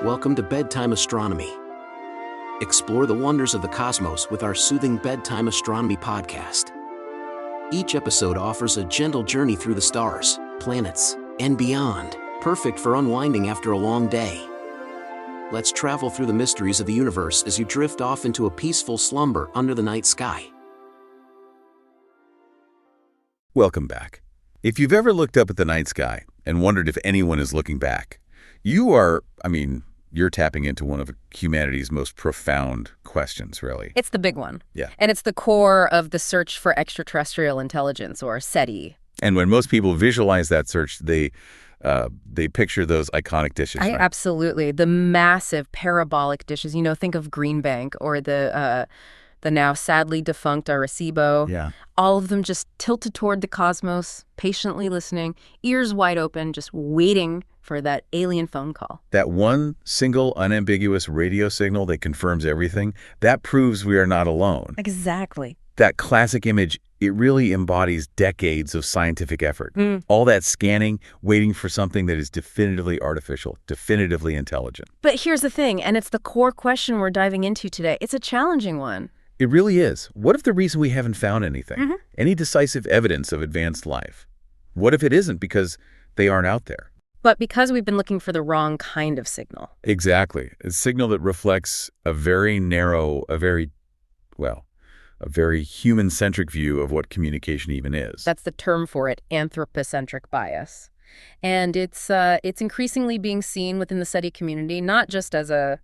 Welcome to Bedtime Astronomy. Explore the wonders of the cosmos with our soothing bedtime astronomy podcast. Each episode offers a gentle journey through the stars, planets, and beyond, perfect for unwinding after a long day. Let's travel through the mysteries of the universe as you drift off into a peaceful slumber under the night sky. Welcome back. If you've ever looked up at the night sky and wondered if anyone is looking back, you're tapping into one of humanity's most profound questions, really. It's the big one. Yeah. And it's the core of the search for extraterrestrial intelligence, or SETI. And when most people visualize that search, they picture those iconic dishes, right? Absolutely. The massive parabolic dishes. Think of Green Bank or the now sadly defunct Arecibo. Yeah. All of them just tilted toward the cosmos, patiently listening, ears wide open, just waiting for that alien phone call. That one single unambiguous radio signal that confirms everything, that proves we are not alone. Exactly. That classic image, it really embodies decades of scientific effort. All that scanning, waiting for something that is definitively artificial, definitively intelligent. But here's the thing, and it's the core question we're diving into today. It's a challenging one. It really is. What if the reason we haven't found anything, any decisive evidence of advanced life? What if it isn't because they aren't out there? But because we've been looking for the wrong kind of signal. Exactly. A signal that reflects a very narrow, a very human-centric view of what communication even is. That's the term for it, anthropocentric bias. And it's increasingly being seen within the SETI community, not just as a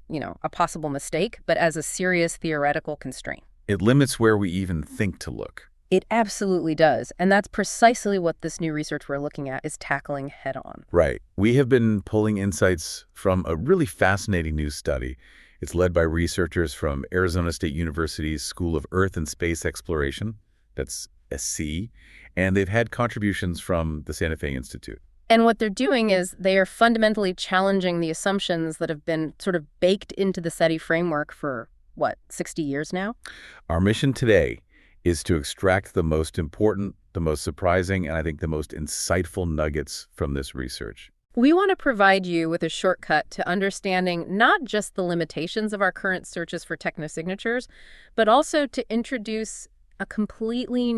possible mistake, but as a serious theoretical constraint. It limits where we even think to look. It absolutely does. And that's precisely what this new research we're looking at is tackling head on. Right. We have been pulling insights from a really fascinating new study. It's led by researchers from Arizona State University's School of Earth and Space Exploration, that's SC, and they've had contributions from the Santa Fe Institute. And what they're doing is they are fundamentally challenging the assumptions that have been sort of baked into the SETI framework for, 60 years now? Our mission today is to extract the most important, the most surprising, and I think the most insightful nuggets from this research. We want to provide you with a shortcut to understanding not just the limitations of our current searches for technosignatures, but also to introduce a completely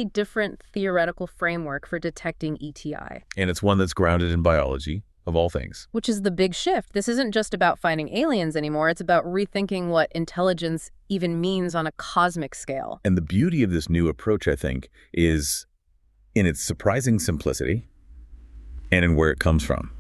different theoretical framework for detecting ETI. And it's one that's grounded in biology, of all things. Which is the big shift. This isn't just about finding aliens anymore. It's about rethinking what intelligence even means on a cosmic scale. And the beauty of this new approach, I think, is in its surprising simplicity and in where it comes from.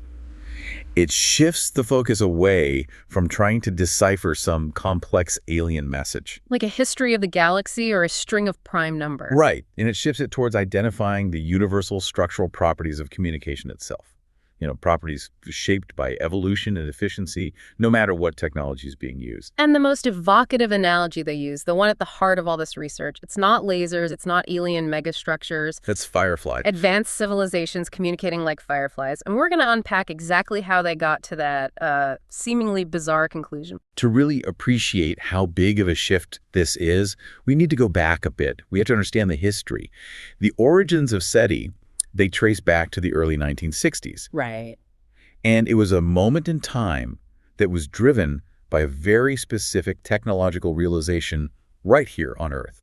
It shifts the focus away from trying to decipher some complex alien message. Like a history of the galaxy or a string of prime numbers. Right. And it shifts it towards identifying the universal structural properties of communication itself. Properties shaped by evolution and efficiency, no matter what technology is being used. And the most evocative analogy they use, the one at the heart of all this research, it's not lasers, it's not alien megastructures. That's Firefly. Advanced civilizations communicating like fireflies. And we're going to unpack exactly how they got to that seemingly bizarre conclusion. To really appreciate how big of a shift this is, we need to go back a bit. We have to understand the history. The origins of SETI, they trace back to the early 1960s. Right. And it was a moment in time that was driven by a very specific technological realization right here on Earth.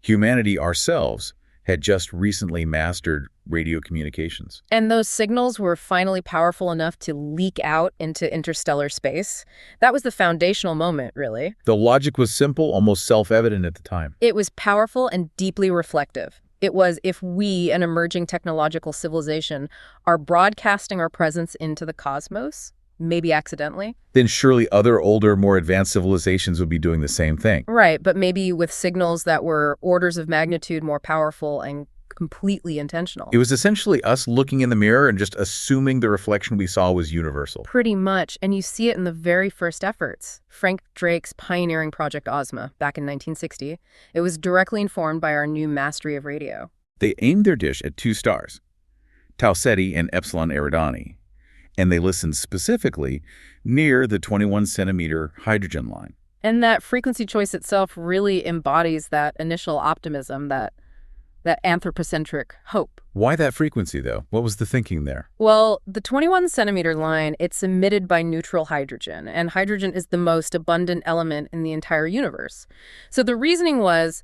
Humanity ourselves had just recently mastered radio communications. And those signals were finally powerful enough to leak out into interstellar space. That was the foundational moment, really. The logic was simple, almost self-evident at the time. It was powerful and deeply reflective. It was, if we, an emerging technological civilization, are broadcasting our presence into the cosmos, maybe accidentally. Then surely other older, more advanced civilizations would be doing the same thing. Right, but maybe with signals that were orders of magnitude more powerful and completely intentional. It was essentially us looking in the mirror and just assuming the reflection we saw was universal. Pretty much, and you see it in the very first efforts. Frank Drake's pioneering Project Ozma back in 1960. It was directly informed by our new mastery of radio. They aimed their dish at two stars, Tau Ceti and Epsilon Eridani, and they listened specifically near the 21-centimeter hydrogen line. And that frequency choice itself really embodies that initial optimism, that that anthropocentric hope. Why that frequency, though? What was the thinking there? Well, the 21-centimeter line, it's emitted by neutral hydrogen, and hydrogen is the most abundant element in the entire universe. So the reasoning was,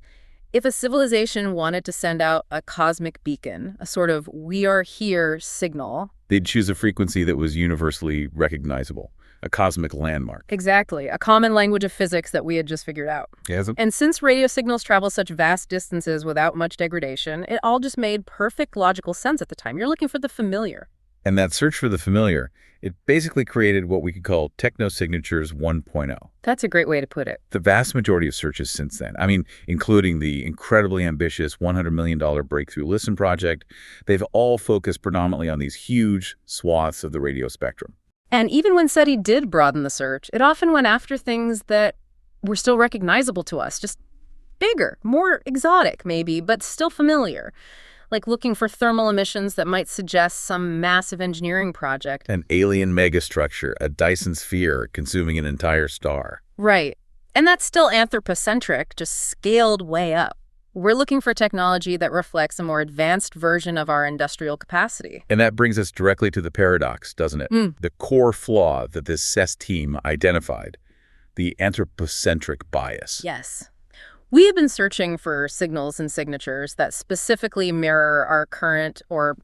if a civilization wanted to send out a cosmic beacon, a sort of "we are here" signal, They'd choose a frequency that was universally recognizable, a cosmic landmark. exactly, a common language of physics that we had just figured out. Yes. And since radio signals travel such vast distances without much degradation, it all just made perfect logical sense at the time. You're looking for the familiar. And that search for the familiar, it basically created what we could call technosignatures 1.0. That's a great way to put it. The vast majority of searches since then, including the incredibly ambitious $100 million Breakthrough Listen project, they've all focused predominantly on these huge swaths of the radio spectrum. And even when SETI did broaden the search, it often went after things that were still recognizable to us, just bigger, more exotic maybe, but still familiar. Like looking for thermal emissions that might suggest some massive engineering project. An alien megastructure, a Dyson sphere consuming an entire star. Right. And that's still anthropocentric, just scaled way up. We're looking for technology that reflects a more advanced version of our industrial capacity. And that brings us directly to the paradox, doesn't it? The core flaw that this SES team identified, the anthropocentric bias. Yes. We have been searching for signals and signatures that specifically mirror our current or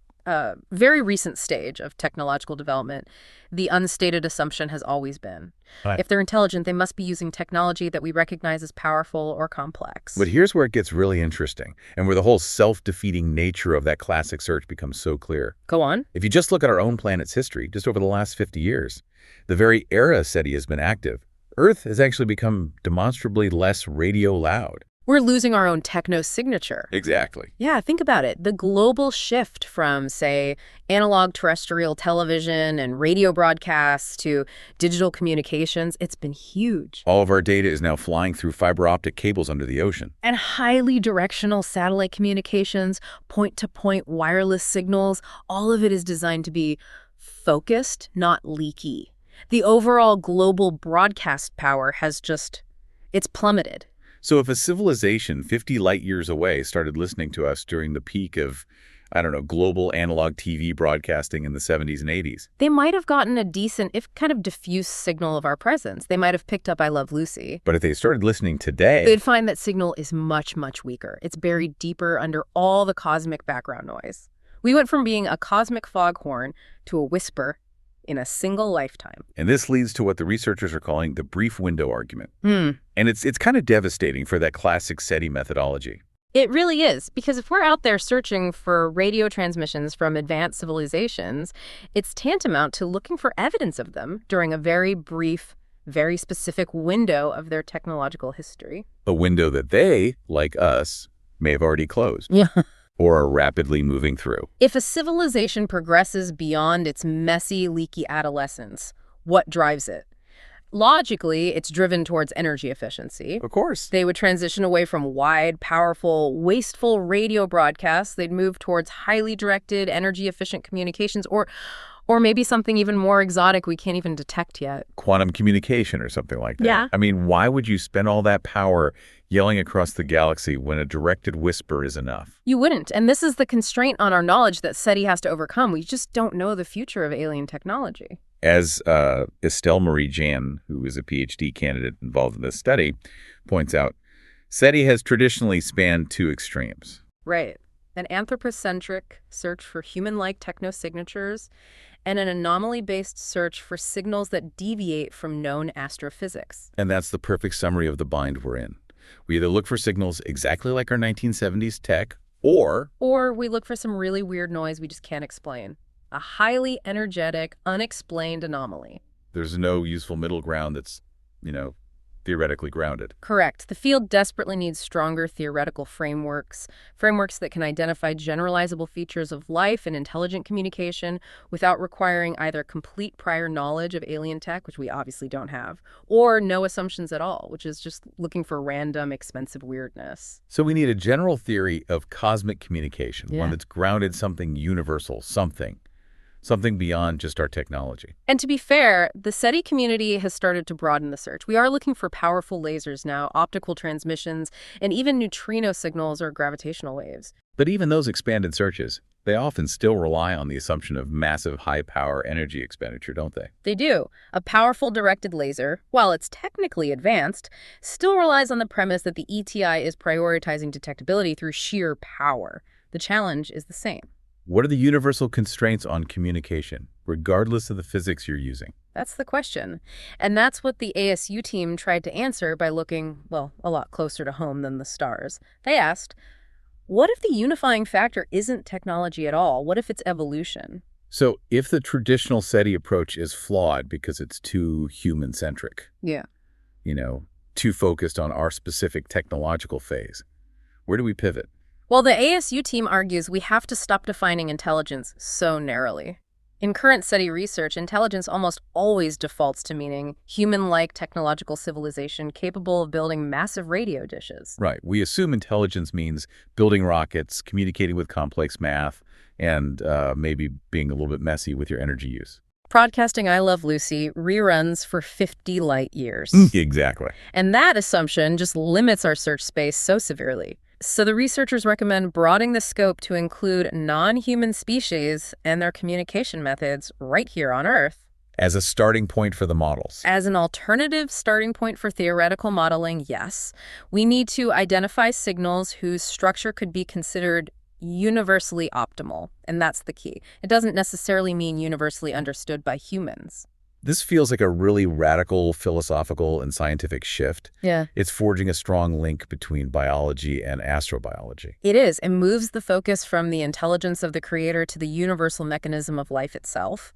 very recent stage of technological development. The unstated assumption has always been, if they're intelligent, they must be using technology that we recognize as powerful or complex. But here's where it gets really interesting, and where the whole self-defeating nature of that classic search becomes so clear. Go on. If you just look at our own planet's history, just over the last 50 years, the very era SETI has been active, Earth has actually become demonstrably less radio loud. We're losing our own techno-signature. Exactly. Yeah, think about it. The global shift from, say, analog terrestrial television and radio broadcasts to digital communications, it's been huge. All of our data is now flying through fiber optic cables under the ocean. And highly directional satellite communications, point-to-point wireless signals, all of it is designed to be focused, not leaky. The overall global broadcast power has it's plummeted. So if a civilization 50 light years away started listening to us during the peak of, global analog TV broadcasting in the 70s and 80s. They might have gotten a decent, if kind of diffuse signal of our presence. They might have picked up I Love Lucy. But if they started listening today, they'd find that signal is much, much weaker. It's buried deeper under all the cosmic background noise. We went from being a cosmic foghorn to a whisper in a single lifetime. And this leads to what the researchers are calling the brief window argument. And it's kind of devastating for that classic SETI methodology. It really is, because if we're out there searching for radio transmissions from advanced civilizations, it's tantamount to looking for evidence of them during a very brief, very specific window of their technological history. A window that they, like us, may have already closed. Yeah. Or are rapidly moving through. If a civilization progresses beyond its messy, leaky adolescence, what drives it? Logically, it's driven towards energy efficiency. Of course. They would transition away from wide, powerful, wasteful radio broadcasts. They'd move towards highly directed, energy-efficient communications, or maybe something even more exotic we can't even detect yet. Quantum communication or something like that. Yeah. Why would you spend all that power yelling across the galaxy when a directed whisper is enough? You wouldn't. And this is the constraint on our knowledge that SETI has to overcome. We just don't know the future of alien technology. As Estelle Marie Jan, who is a PhD candidate involved in this study, points out, SETI has traditionally spanned two extremes. Right. An anthropocentric search for human-like technosignatures and an anomaly-based search for signals that deviate from known astrophysics. And that's the perfect summary of the bind we're in. We either look for signals exactly like our 1970s tech, or we look for some really weird noise we just can't explain. A highly energetic, unexplained anomaly. There's no useful middle ground that's, theoretically grounded. Correct. The field desperately needs stronger theoretical frameworks that can identify generalizable features of life and intelligent communication without requiring either complete prior knowledge of alien tech, which we obviously don't have, or no assumptions at all, which is just looking for random, expensive weirdness. So we need a general theory of cosmic communication, Yeah. one that's grounded something universal, something something beyond just our technology. And to be fair, the SETI community has started to broaden the search. We are looking for powerful lasers now, optical transmissions, and even neutrino signals or gravitational waves. But even those expanded searches, they often still rely on the assumption of massive high-power energy expenditure, don't they? They do. A powerful directed laser, while it's technically advanced, still relies on the premise that the ETI is prioritizing detectability through sheer power. The challenge is the same. What are the universal constraints on communication, regardless of the physics you're using? That's the question. And that's what the ASU team tried to answer by looking, well, a lot closer to home than the stars. They asked, what if the unifying factor isn't technology at all? What if it's evolution? So if the traditional SETI approach is flawed because it's too human-centric, Yeah. Too focused on our specific technological phase, where do we pivot? Well, the ASU team argues we have to stop defining intelligence so narrowly. In current SETI research, intelligence almost always defaults to meaning human-like technological civilization capable of building massive radio dishes. Right. We assume intelligence means building rockets, communicating with complex math, and maybe being a little bit messy with your energy use. Broadcasting I Love Lucy reruns for 50 light years. Exactly. And that assumption just limits our search space so severely. So the researchers recommend broadening the scope to include non-human species and their communication methods right here on Earth. As a starting point for the models. As an alternative starting point for theoretical modeling, yes. We need to identify signals whose structure could be considered universally optimal, and that's the key. It doesn't necessarily mean universally understood by humans. This feels like a really radical philosophical and scientific shift. Yeah. It's forging a strong link between biology and astrobiology. It is. It moves the focus from the intelligence of the creator to the universal mechanism of life itself.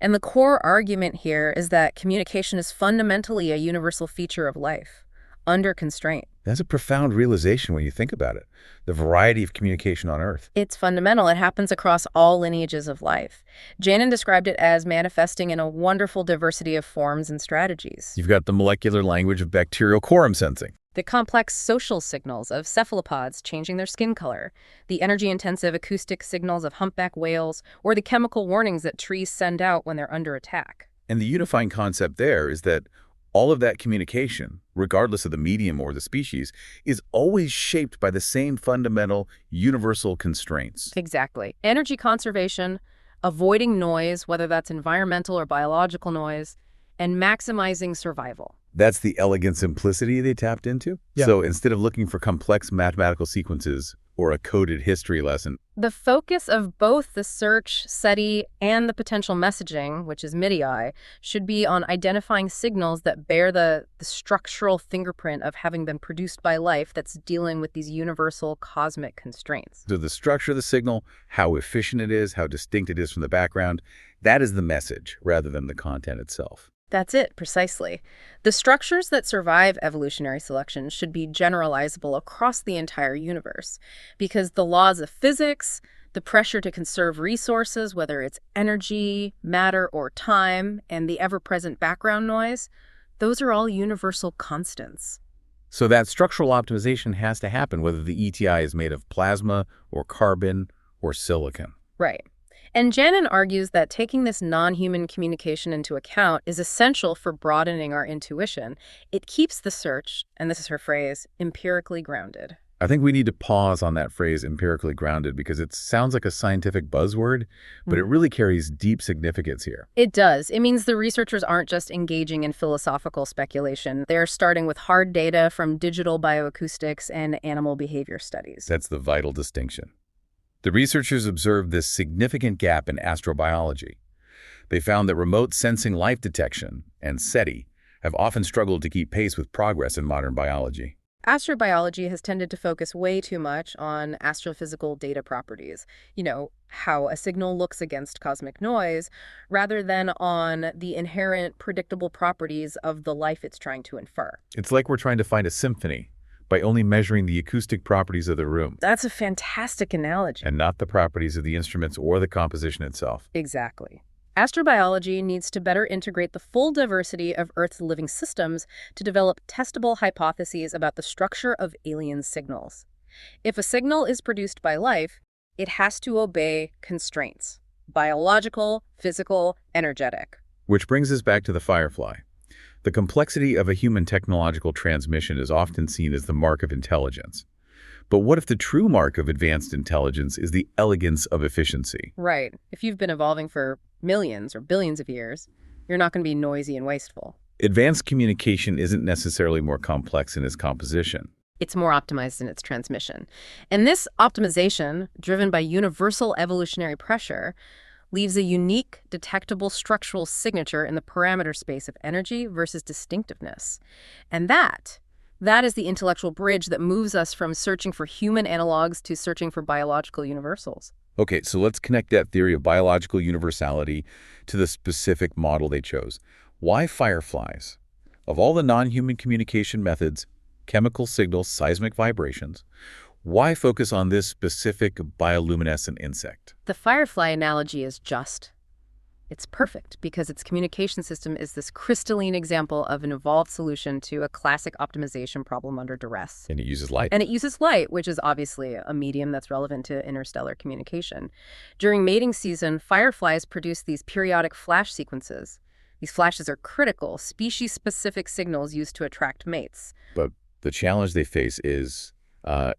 And the core argument here is that communication is fundamentally a universal feature of life, under constraint. That's a profound realization when you think about it. The variety of communication on Earth. It's fundamental. It happens across all lineages of life. Janin described it as manifesting in a wonderful diversity of forms and strategies. You've got the molecular language of bacterial quorum sensing. The complex social signals of cephalopods changing their skin color, the energy-intensive acoustic signals of humpback whales, or the chemical warnings that trees send out when they're under attack. And the unifying concept there is that all of that communication, regardless of the medium or the species, is always shaped by the same fundamental universal constraints. Exactly. Energy conservation, avoiding noise, whether that's environmental or biological noise, and maximizing survival. That's the elegant simplicity they tapped into. Yeah. So instead of looking for complex mathematical sequences or a coded history lesson, The focus of both the search, SETI, and the potential messaging, which is MIDI, should be on identifying signals that bear the structural fingerprint of having been produced by life that's dealing with these universal cosmic constraints. so the structure of the signal, how efficient it is, how distinct it is from the background, that is the message rather than the content itself. That's it, precisely. The structures that survive evolutionary selection should be generalizable across the entire universe, because the laws of physics, the pressure to conserve resources, whether it's energy, matter, or time, and the ever-present background noise, those are all universal constants. So that structural optimization has to happen whether the ETI is made of plasma or carbon or silicon. Right. And Janin argues that taking this non-human communication into account is essential for broadening our intuition. It keeps the search, and this is her phrase, empirically grounded. I think we need to pause on that phrase empirically grounded because it sounds like a scientific buzzword, but it really carries deep significance here. It does. It means the researchers aren't just engaging in philosophical speculation. They're starting with hard data from digital bioacoustics and animal behavior studies. That's the vital distinction. The researchers observed this significant gap in astrobiology. They found that remote sensing life detection and SETI have often struggled to keep pace with progress in modern biology. Astrobiology has tended to focus way too much on astrophysical data properties, how a signal looks against cosmic noise, rather than on the inherent predictable properties of the life it's trying to infer. It's like we're trying to find a symphony by only measuring the acoustic properties of the room That's a fantastic analogy. and not the properties of the instruments or the composition itself. Exactly. Astrobiology needs to better integrate the full diversity of Earth's living systems to develop testable hypotheses about the structure of alien signals. If a signal is produced by life, it has to obey constraints. biological, physical, energetic. Which brings us back to the firefly. The complexity of a human technological transmission is often seen as the mark of intelligence. But what if the true mark of advanced intelligence is the elegance of efficiency? Right. If you've been evolving for millions or billions of years, you're not going to be noisy and wasteful. Advanced communication isn't necessarily more complex in its composition. It's more optimized in its transmission. And this optimization, driven by universal evolutionary pressure, leaves a unique, detectable structural signature in the parameter space of energy versus distinctiveness. And that is the intellectual bridge that moves us from searching for human analogs to searching for biological universals. Okay, so let's connect that theory of biological universality to the specific model they chose. Why fireflies? Of all the non-human communication methods, chemical signals, seismic vibrations, why focus on this specific bioluminescent insect? The firefly analogy is just. It's perfect because its communication system is this crystalline example of an evolved solution to a classic optimization problem under duress. And it uses light. And it uses light, which is obviously a medium that's relevant to interstellar communication. During mating season, fireflies produce these periodic flash sequences. These flashes are critical, species-specific signals used to attract mates. But the challenge they face is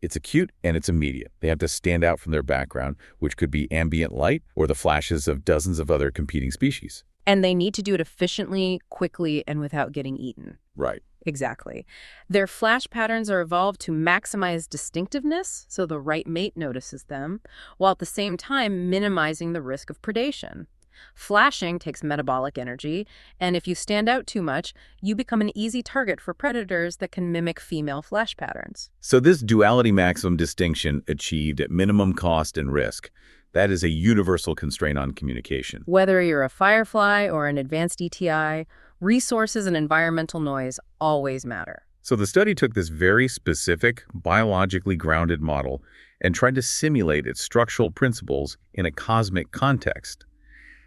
it's acute and it's immediate. They have to stand out from their background, which could be ambient light or the flashes of dozens of other competing species. And they need to do it efficiently, quickly, and without getting eaten. Right. Exactly. Their flash patterns are evolved to maximize distinctiveness, so the right mate notices them, while at the same time minimizing the risk of predation. Flashing takes metabolic energy, and if you stand out too much, you become an easy target for predators that can mimic female flash patterns. So this duality maximum distinction achieved at minimum cost and risk, that is a universal constraint on communication. Whether you're a firefly or an advanced ETI, resources and environmental noise always matter. So the study took this very specific, biologically grounded model and tried to simulate its structural principles in a cosmic context.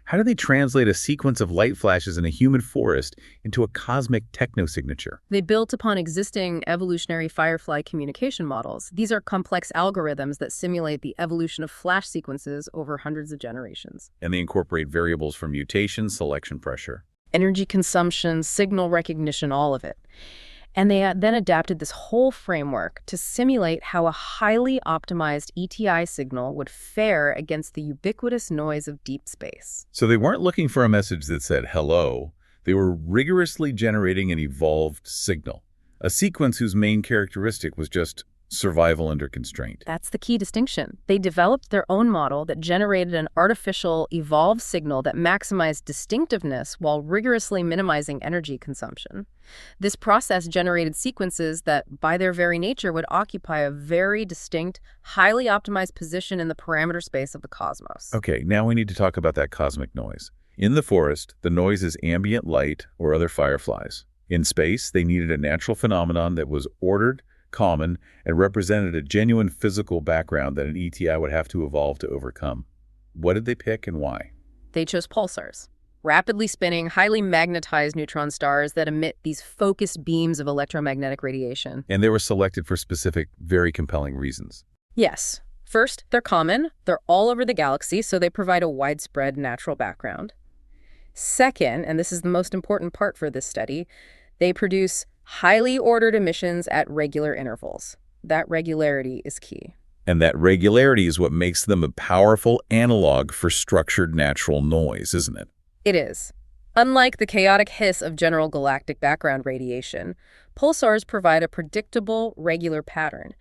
How do they translate a sequence of light flashes in a humid forest into a cosmic technosignature? They built upon existing evolutionary firefly communication models. These are complex algorithms that simulate the evolution of flash sequences over hundreds of generations. And they incorporate variables from mutation, selection pressure, energy consumption, signal recognition, all of it. And they then adapted this whole framework to simulate how a highly optimized ETI signal would fare against the ubiquitous noise of deep space. So they weren't looking for a message that said hello. They were rigorously generating an evolved signal, a sequence whose main characteristic was just survival under constraint. That's the key distinction. They developed their own model that generated an artificial, evolved signal that maximized distinctiveness while rigorously minimizing energy consumption. This process generated sequences that, by their very nature, would occupy a very distinct, highly optimized position in the parameter space of the cosmos. Okay, now we need to talk about that cosmic noise. In the forest, the noise is ambient light or other fireflies. In space, they needed a natural phenomenon that was ordered, common, and represented a genuine physical background that an ETI would have to evolve to overcome. What did they pick and why? They chose pulsars, rapidly spinning, highly magnetized neutron stars that emit these focused beams of electromagnetic radiation. And they were selected for specific, very compelling reasons. Yes. First, they're common. They're all over the galaxy, so they provide a widespread natural background. Second, and this is the most important part for this study, they produce highly ordered emissions at regular intervals. That regularity is key. And that regularity is what makes them a powerful analog for structured natural noise, isn't it? It is. Unlike the chaotic hiss of general galactic background radiation, pulsars provide a predictable, regular pattern.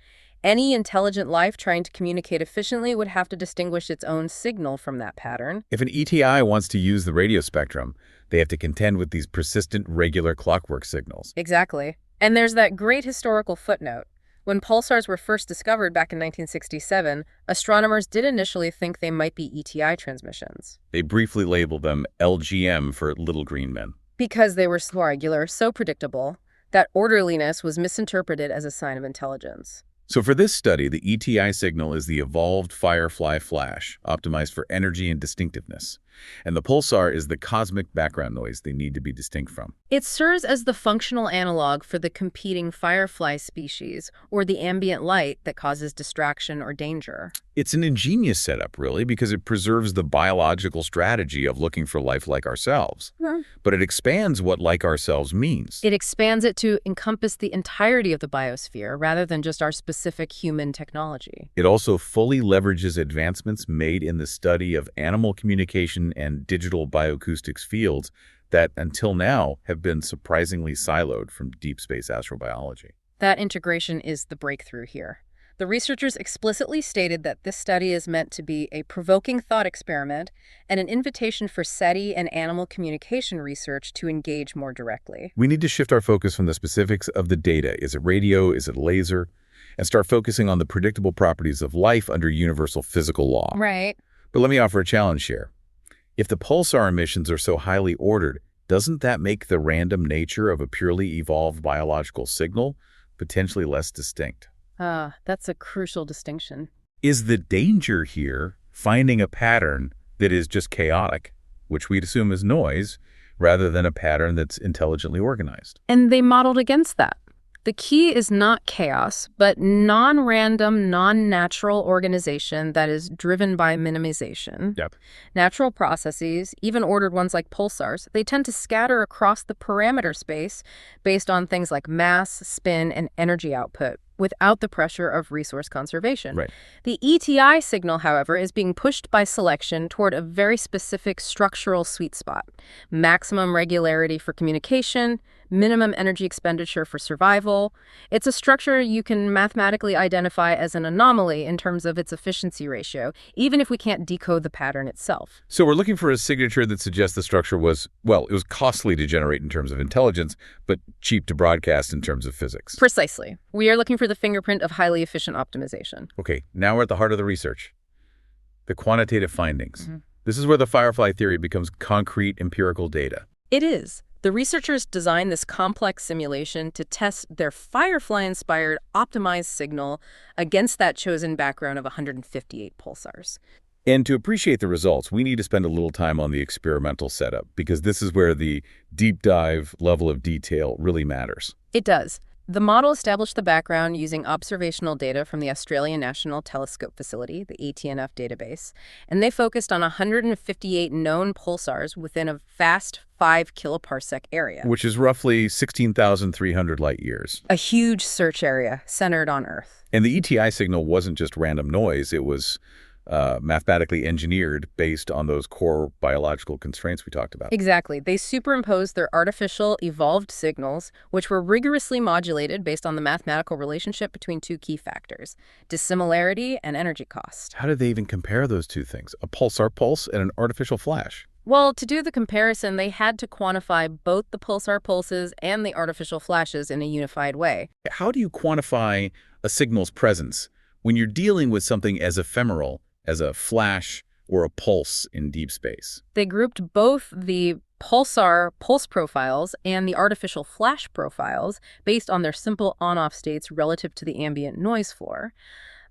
Any intelligent life trying to communicate efficiently would have to distinguish its own signal from that pattern. If an ETI wants to use the radio spectrum, they have to contend with these persistent, regular clockwork signals. Exactly. And there's that great historical footnote. When pulsars were first discovered back in 1967, astronomers did initially think they might be ETI transmissions. They briefly labeled them LGM for little green men. Because they were so regular, so predictable, that orderliness was misinterpreted as a sign of intelligence. So for this study, the ETI signal is the evolved firefly flash, optimized for energy and distinctiveness. And the pulsar is the cosmic background noise they need to be distinct from. It serves as the functional analog for the competing firefly species or the ambient light that causes distraction or danger. It's an ingenious setup, really, because it preserves the biological strategy of looking for life like ourselves. Yeah. But it expands what like ourselves means. It expands it to encompass the entirety of the biosphere rather than just our specific human technology. It also fully leverages advancements made in the study of animal communication and digital bioacoustics fields that, until now, have been surprisingly siloed from deep space astrobiology. That integration is the breakthrough here. The researchers explicitly stated that this study is meant to be a provoking thought experiment and an invitation for SETI and animal communication research to engage more directly. We need to shift our focus from the specifics of the data. Is it radio? Is it laser? And start focusing on the predictable properties of life under universal physical law. Right. But let me offer a challenge here. If the pulsar emissions are so highly ordered, doesn't that make the random nature of a purely evolved biological signal potentially less distinct? That's a crucial distinction. Is the danger here finding a pattern that is just chaotic, which we'd assume is noise, rather than a pattern that's intelligently organized? And they modeled against that. The key is not chaos, but non-random, non-natural organization that is driven by minimization. Yep. Natural processes, even ordered ones like pulsars, they tend to scatter across the parameter space based on things like mass, spin, and energy output, without the pressure of resource conservation. Right. The ETI signal, however, is being pushed by selection toward a very specific structural sweet spot. Maximum regularity for communication, minimum energy expenditure for survival. It's a structure you can mathematically identify as an anomaly in terms of its efficiency ratio, even if we can't decode the pattern itself. So we're looking for a signature that suggests the structure was, well, it was costly to generate in terms of intelligence, but cheap to broadcast in terms of physics. Precisely. We are looking for the fingerprint of highly efficient optimization. Okay, now we're at the heart of the research. The quantitative findings. This is where the firefly theory becomes concrete empirical data. It is. The researchers designed this complex simulation to test their firefly-inspired optimized signal against that chosen background of 158 pulsars. And to appreciate the results, we need to spend a little time on the experimental setup, because this is where the deep dive level of detail really matters. It does. The model established the background using observational data from the Australian National Telescope Facility, the ATNF database, and they focused on 158 known pulsars within a vast 5 kiloparsec area. Which is roughly 16,300 light years. A huge search area centered on Earth. And the ETI signal wasn't just random noise, it was mathematically engineered based on those core biological constraints we talked about. Exactly. They superimposed their artificial evolved signals, which were rigorously modulated based on the mathematical relationship between two key factors, dissimilarity and energy cost. How did they even compare those two things? A pulsar pulse and an artificial flash? Well, to do the comparison, they had to quantify both the pulsar pulses and the artificial flashes in a unified way. How do you quantify a signal's presence when you're dealing with something as ephemeral as a flash or a pulse in deep space? They grouped both the pulsar pulse profiles and the artificial flash profiles based on their simple on-off states relative to the ambient noise floor.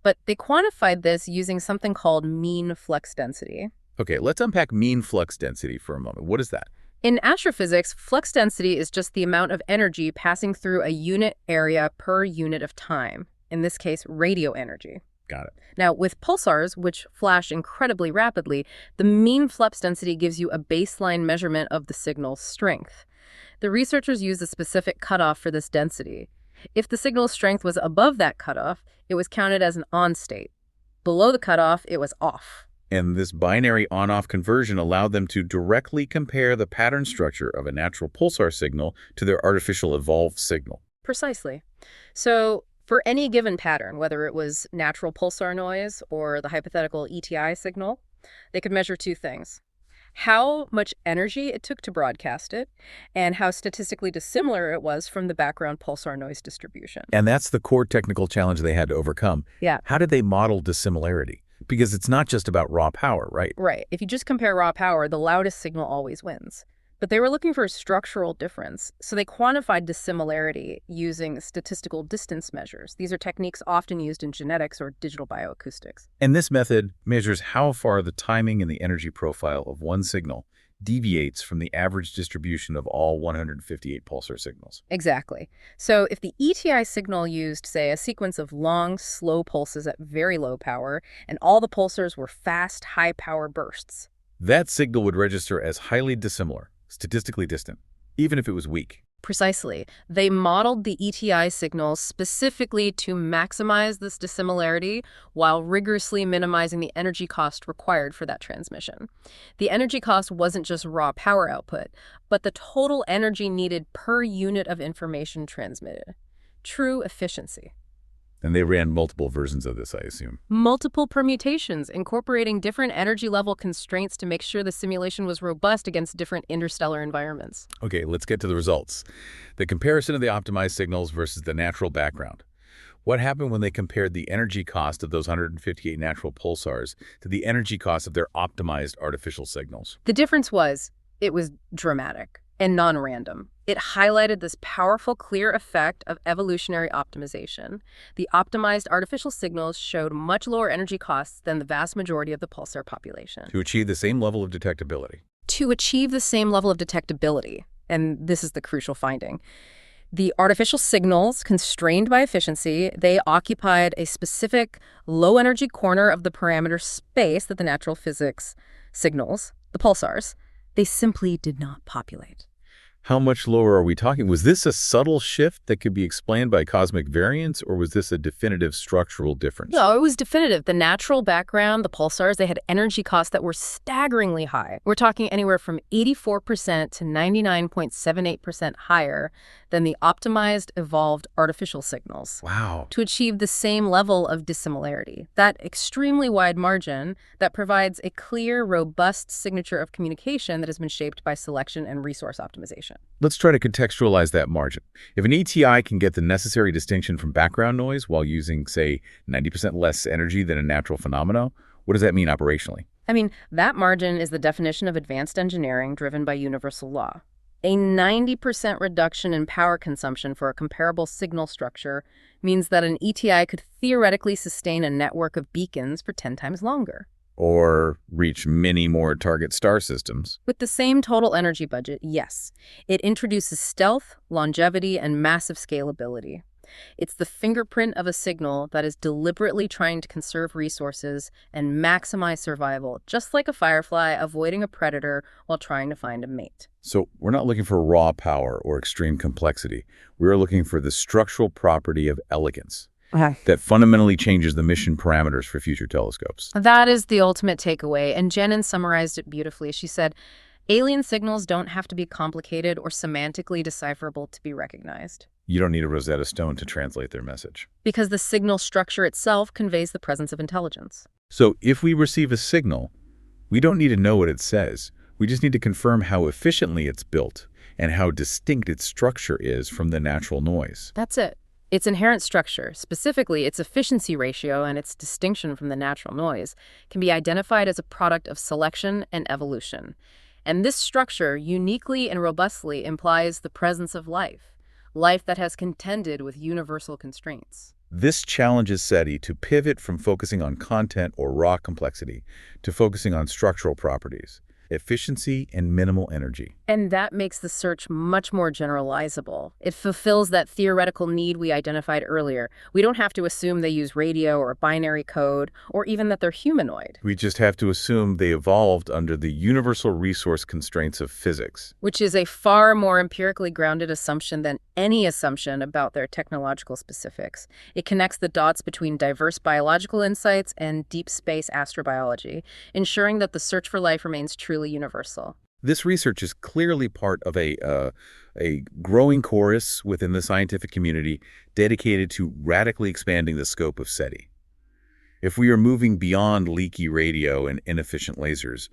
But they quantified this using something called mean flux density. Okay, let's unpack mean flux density for a moment. What is that? In astrophysics, flux density is just the amount of energy passing through a unit area per unit of time, in this case, radio energy. Got it. Now, with pulsars, which flash incredibly rapidly, the mean flux density gives you a baseline measurement of the signal's strength. The researchers used a specific cutoff for this density. If the signal's strength was above that cutoff, it was counted as an on state. Below the cutoff, it was off. And this binary on-off conversion allowed them to directly compare the pattern structure of a natural pulsar signal to their artificial evolved signal. Precisely. So for any given pattern, whether it was natural pulsar noise or the hypothetical ETI signal, they could measure two things: how much energy it took to broadcast it, and how statistically dissimilar it was from the background pulsar noise distribution. And that's the core technical challenge they had to overcome. Yeah. How did they model dissimilarity? Because it's not just about raw power, right? Right. If you just compare raw power, the loudest signal always wins. But they were looking for a structural difference, so they quantified dissimilarity using statistical distance measures. These are techniques often used in genetics or digital bioacoustics. And this method measures how far the timing and the energy profile of one signal deviates from the average distribution of all 158 pulsar signals. Exactly. So if the ETI signal used, say, a sequence of long, slow pulses at very low power, and all the pulsars were fast, high-power bursts, That signal would register as highly dissimilar, statistically distant, even if it was weak. precisely, they modeled the ETI signals specifically to maximize this dissimilarity while rigorously minimizing the energy cost required for that transmission. The energy cost wasn't just raw power output, but the total energy needed per unit of information transmitted. True efficiency. And they ran multiple versions of this, I assume. Multiple permutations, incorporating different energy level constraints to make sure the simulation was robust against different interstellar environments. Okay, let's get to the results. The comparison of the optimized signals versus the natural background. What happened when they compared the energy cost of those 158 natural pulsars to the energy cost of their optimized artificial signals? The difference was, it was dramatic and non-random. It highlighted this powerful, clear effect of evolutionary optimization. The optimized artificial signals showed much lower energy costs than the vast majority of the pulsar population. To achieve the same level of detectability. To achieve the same level of detectability, and this is the crucial finding, the artificial signals, constrained by efficiency, they occupied a specific low-energy corner of the parameter space that the natural physics signals, the pulsars, they simply did not populate. How much lower are we talking? Was this a subtle shift that could be explained by cosmic variance, or was this a definitive structural difference? No, it was definitive. The natural background, the pulsars, they had energy costs that were staggeringly high. We're talking anywhere from 84% to 99.78% higher than the optimized, evolved artificial signals. Wow. To achieve the same level of dissimilarity. That extremely wide margin that provides a clear, robust signature of communication that has been shaped by selection and resource optimization. Let's try to contextualize that margin. If an ETI can get the necessary distinction from background noise while using, say, 90% less energy than a natural phenomena, what does that mean operationally? I mean, that margin is the definition of advanced engineering driven by universal law. A 90% reduction in power consumption for a comparable signal structure means that an ETI could theoretically sustain a network of beacons for 10 times longer. Or reach many more target star systems. With the same total energy budget, yes. It introduces stealth, longevity, and massive scalability. It's the fingerprint of a signal that is deliberately trying to conserve resources and maximize survival, just like a firefly avoiding a predator while trying to find a mate. So we're not looking for raw power or extreme complexity. We're looking for the structural property of elegance that fundamentally changes the mission parameters for future telescopes. That is the ultimate takeaway, and Jenin summarized it beautifully. She said, alien signals don't have to be complicated or semantically decipherable to be recognized. You don't need a Rosetta Stone to translate their message. Because the signal structure itself conveys the presence of intelligence. So if we receive a signal, we don't need to know what it says. We just need to confirm how efficiently it's built and how distinct its structure is from the natural noise. That's it. Its inherent structure, specifically its efficiency ratio and its distinction from the natural noise, can be identified as a product of selection and evolution. And this structure uniquely and robustly implies the presence of life that has contended with universal constraints. This challenges SETI to pivot from focusing on content or raw complexity to focusing on structural properties, efficiency, and minimal energy. And that makes the search much more generalizable. It fulfills that theoretical need we identified earlier. We don't have to assume they use radio or binary code, or even that they're humanoid. We just have to assume they evolved under the universal resource constraints of physics. Which is a far more empirically grounded assumption than any assumption about their technological specifics. It connects the dots between diverse biological insights and deep space astrobiology, ensuring that the search for life remains truly universal. This research is clearly part of a growing chorus within the scientific community dedicated to radically expanding the scope of SETI. If we are moving beyond leaky radio and inefficient lasers,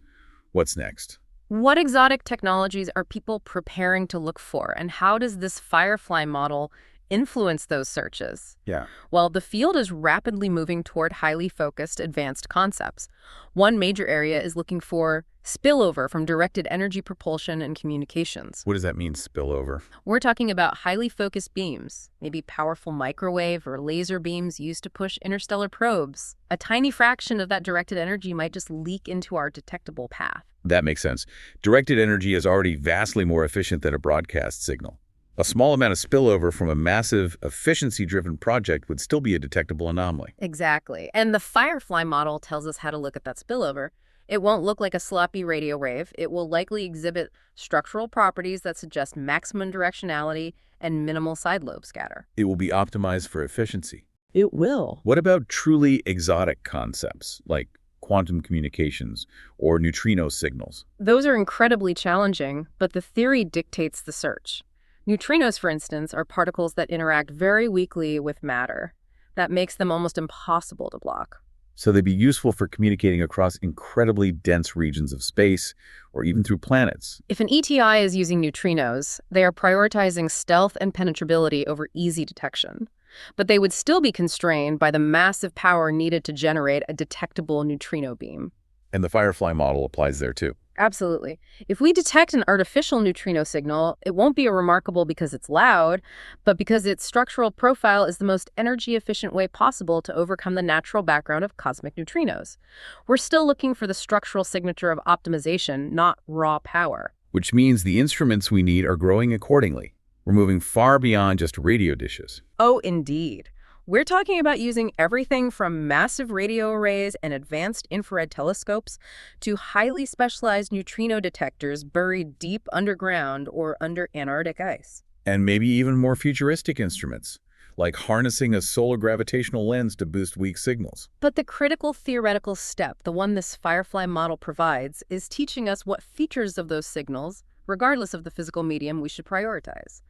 what's next? What exotic technologies are people preparing to look for, and how does this Firefly model influence those searches. Yeah. Well, the field is rapidly moving toward highly focused advanced concepts. One major area is looking for spillover from directed energy propulsion and communications. What does that mean, spillover? We're talking about highly focused beams, maybe powerful microwave or laser beams used to push interstellar probes. A tiny fraction of that directed energy might just leak into our detectable path. That makes sense. Directed energy is already vastly more efficient than a broadcast signal. A small amount of spillover from a massive, efficiency-driven project would still be a detectable anomaly. Exactly. And the Firefly model tells us how to look at that spillover. It won't look like a sloppy radio wave. It will likely exhibit structural properties that suggest maximum directionality and minimal side lobe scatter. It will be optimized for efficiency. It will. What about truly exotic concepts, like quantum communications or neutrino signals? Those are incredibly challenging, but the theory dictates the search. Neutrinos, for instance, are particles that interact very weakly with matter. That makes them almost impossible to block. So they'd be useful for communicating across incredibly dense regions of space or even through planets. If an ETI is using neutrinos, they are prioritizing stealth and penetrability over easy detection. But they would still be constrained by the massive power needed to generate a detectable neutrino beam. And the Firefly model applies there too. Absolutely. If we detect an artificial neutrino signal, it won't be remarkable because it's loud, but because its structural profile is the most energy-efficient way possible to overcome the natural background of cosmic neutrinos. We're still looking for the structural signature of optimization, not raw power. Which means the instruments we need are growing accordingly. We're moving far beyond just radio dishes. Oh, indeed. We're talking about using everything from massive radio arrays and advanced infrared telescopes to highly specialized neutrino detectors buried deep underground or under Antarctic ice. And maybe even more futuristic instruments, like harnessing a solar gravitational lens to boost weak signals. But the critical theoretical step, the one this Firefly model provides, is teaching us what features of those signals, regardless of the physical medium, we should prioritize.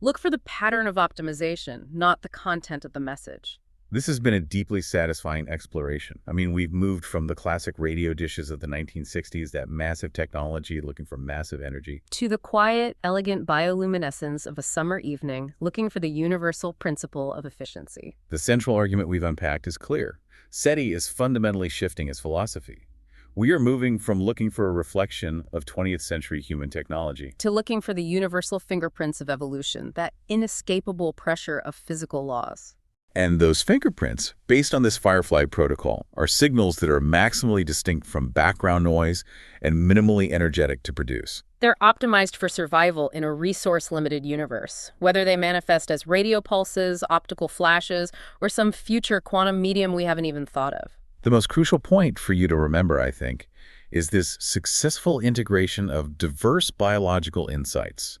Look for the pattern of optimization, not the content of the message. This has been a deeply satisfying exploration. I mean, we've moved from the classic radio dishes of the 1960s, that massive technology looking for massive energy, to the quiet, elegant bioluminescence of a summer evening, looking for the universal principle of efficiency. The central argument we've unpacked is clear. SETI is fundamentally shifting its philosophy. We are moving from looking for a reflection of 20th century human technology to looking for the universal fingerprints of evolution, that inescapable pressure of physical laws. And those fingerprints, based on this Firefly protocol, are signals that are maximally distinct from background noise and minimally energetic to produce. They're optimized for survival in a resource-limited universe, whether they manifest as radio pulses, optical flashes, or some future quantum medium we haven't even thought of. The most crucial point for you to remember, I think, is this successful integration of diverse biological insights,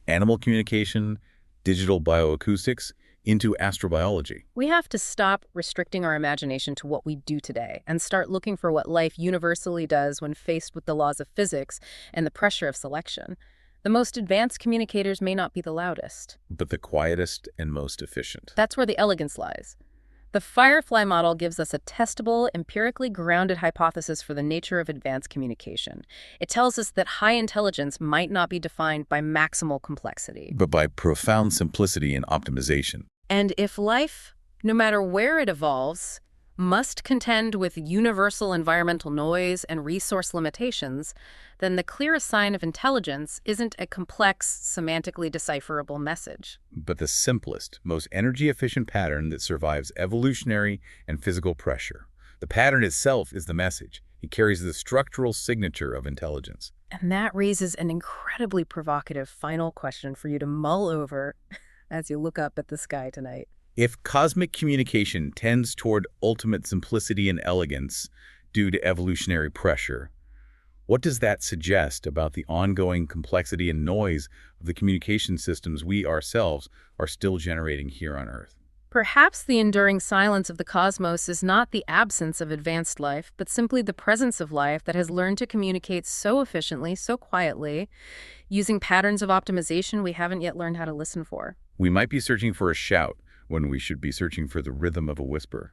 animal communication, digital bioacoustics, into astrobiology. We have to stop restricting our imagination to what we do today and start looking for what life universally does when faced with the laws of physics and the pressure of selection. The most advanced communicators may not be the loudest, but the quietest and most efficient. That's where the elegance lies. The Firefly model gives us a testable, empirically grounded hypothesis for the nature of advanced communication. It tells us that high intelligence might not be defined by maximal complexity, but by profound simplicity and optimization. And if life, no matter where it evolves, must contend with universal environmental noise and resource limitations, then the clearest sign of intelligence isn't a complex, semantically decipherable message, but the simplest, most energy-efficient pattern that survives evolutionary and physical pressure. The pattern itself is the message. It carries the structural signature of intelligence. And that raises an incredibly provocative final question for you to mull over as you look up at the sky tonight. If cosmic communication tends toward ultimate simplicity and elegance due to evolutionary pressure, what does that suggest about the ongoing complexity and noise of the communication systems we ourselves are still generating here on Earth? Perhaps the enduring silence of the cosmos is not the absence of advanced life, but simply the presence of life that has learned to communicate so efficiently, so quietly, using patterns of optimization we haven't yet learned how to listen for. We might be searching for a shout when we should be searching for the rhythm of a whisper.